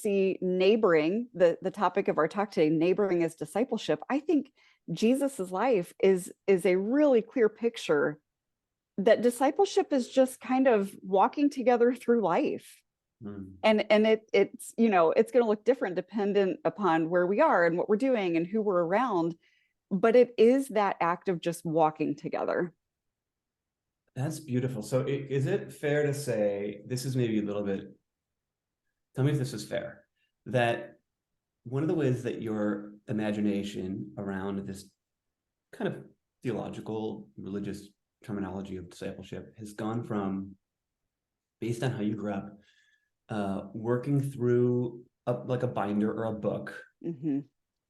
see neighboring, the topic of our talk today, neighboring as discipleship, I think Jesus's life is a really clear picture that discipleship is just kind of walking together through life. And it's, you know, it's going to look different dependent upon where we are and what we're doing and who we're around, but it is that act of just walking together. That's beautiful. So is it fair to say, this is maybe a little bit, tell me if this is fair, that one of the ways that your imagination around this kind of theological, religious terminology of discipleship has gone from, based on how you grew up, working through like a binder or a book,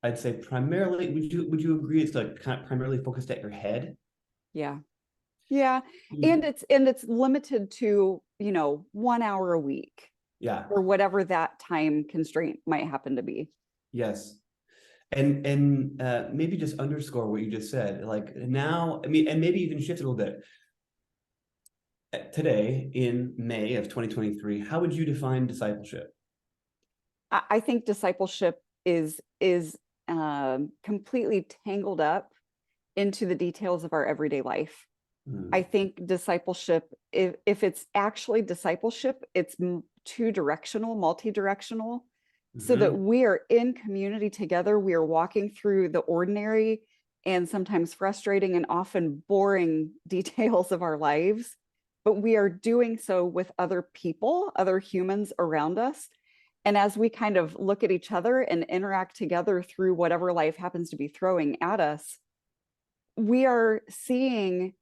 I'd say primarily, would you agree it's like kind of primarily focused at your head? Yeah. And it's limited to, you know, 1 hour a week. Yeah. Or whatever that time constraint might happen to be. Yes. And maybe just underscore what you just said. Like now, I mean, and maybe even shift a little bit. Today, in May of 2023, how would you define discipleship? I think discipleship is completely tangled up into the details of our everyday life. I think discipleship, if it's actually discipleship, it's two-directional, multi-directional, so that we are in community together. We are walking through the ordinary and sometimes frustrating and often boring details of our lives, but we are doing so with other people, other humans around us. And as we kind of look at each other and interact together through whatever life happens to be throwing at us, we are seeing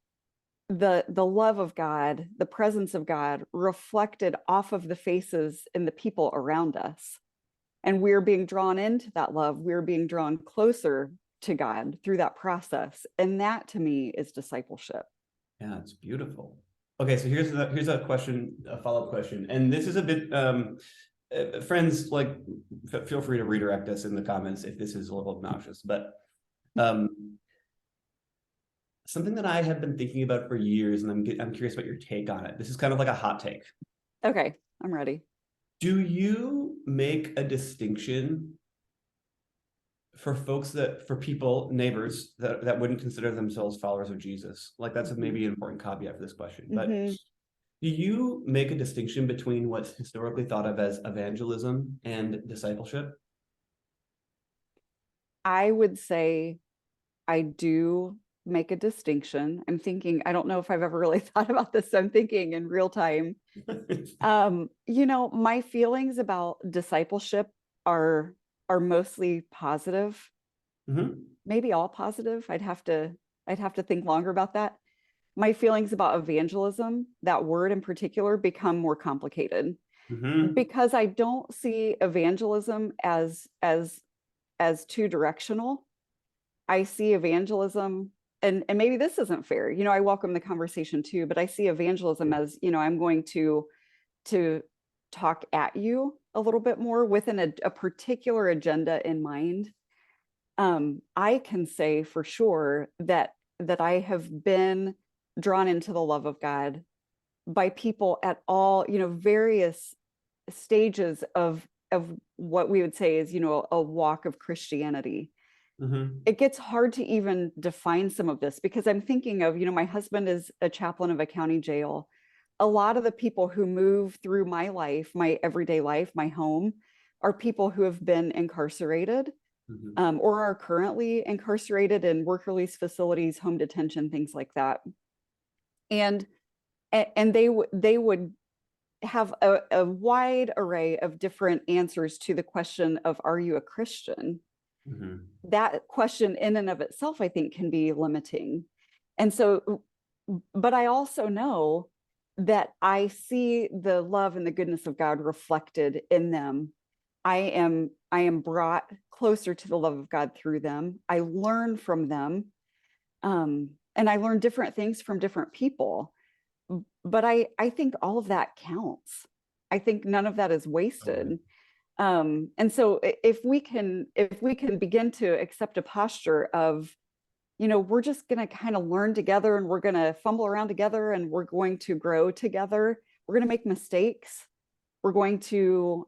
the love of God, the presence of God reflected off of the faces and the people around us. And we're being drawn into that love. We're being drawn closer to God through that process. And that to me is discipleship. Yeah, it's beautiful. Okay, so here's a question, a follow-up question. And this is a bit, friends, like, feel free to redirect us in the comments if this is a little obnoxious, but something that I have been thinking about for years, and I'm curious about your take on it. This is kind of like a hot take. Okay, I'm ready. Do you make a distinction for people, neighbors that wouldn't consider themselves followers of Jesus? Like that's maybe an important caveat for this question, but do you make a distinction between what's historically thought of as evangelism and discipleship? I would say I do make a distinction. I'm thinking, I don't know if I've ever really thought about this, so I'm thinking in real time. You know, my feelings about discipleship are mostly positive. Maybe all positive. I'd have to think longer about that. My feelings about evangelism, that word in particular, become more complicated because I don't see evangelism as two-directional. I see evangelism, and maybe this isn't fair. You know, I welcome the conversation too, but I see evangelism as, you know, I'm going to talk at you a little bit more within a particular agenda in mind. I can say for sure that I have been drawn into the love of God by people at all, you know, various stages of what we would say is, you know, a walk of Christianity. It gets hard to even define some of this because I'm thinking of, you know, my husband is a chaplain of a county jail. A lot of the people who move through my life, my everyday life, my home, are people who have been incarcerated or are currently incarcerated in work release facilities, home detention, things like that. And they would have a wide array of different answers to the question of, are you a Christian? That question in and of itself, I think, can be limiting. And so, but I also know that I see the love and the goodness of God reflected in them. I am brought closer to the love of God through them. I learn from them. And I learn different things from different people. But I think all of that counts. I think none of that is wasted. And so if we can begin to accept a posture of, you know, we're just going to kind of learn together and we're going to fumble around together and we're going to grow together. We're going to make mistakes. We're going to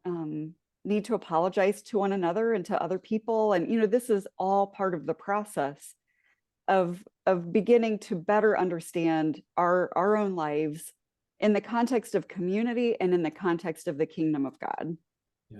need to apologize to one another and to other people. And, this is all part of the process of beginning to better understand our own lives in the context of community and in the context of the kingdom of God.